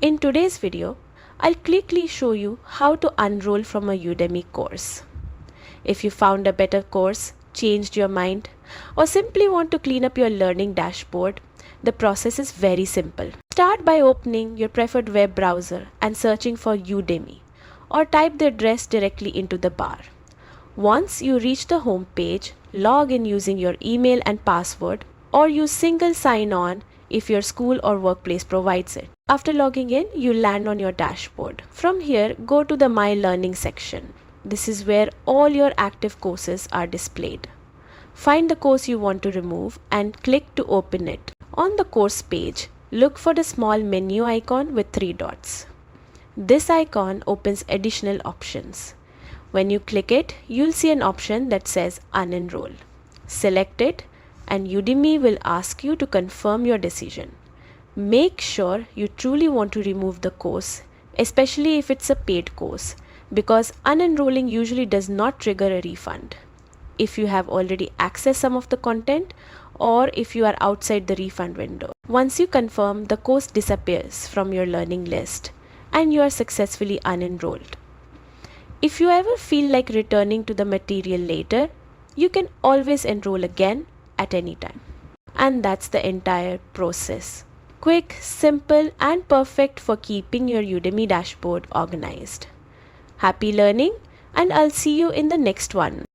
In today's video, I'll quickly show you how to unroll from a Udemy course. If you found a better course, changed your mind, or simply want to clean up your learning dashboard, the process is very simple. Start by opening your preferred web browser and searching for Udemy, or type the address directly into the bar. Once you reach the home page, log in using your email and password, or use single sign-on if your school or workplace provides it. After logging in, you land on your dashboard. From here, go to the My Learning section. This is where all your active courses are displayed. Find the course you want to remove and click to open it. On the course page, look for the small menu icon with 3 dots. This icon opens additional options. When you click it, you'll see an option that says Unenroll. Select it and Udemy will ask you to confirm your decision. Make sure you truly want to remove the course, especially if it's a paid course, because unenrolling usually does not trigger a refund. If you have already accessed some of the content or if you are outside the refund window. Once you confirm, the course disappears from your learning list and you are successfully unenrolled. If you ever feel like returning to the material later, you can always enroll again at any time. And that's the entire process. Quick, simple, and perfect for keeping your Udemy dashboard organized. Happy learning, and I'll see you in the next one.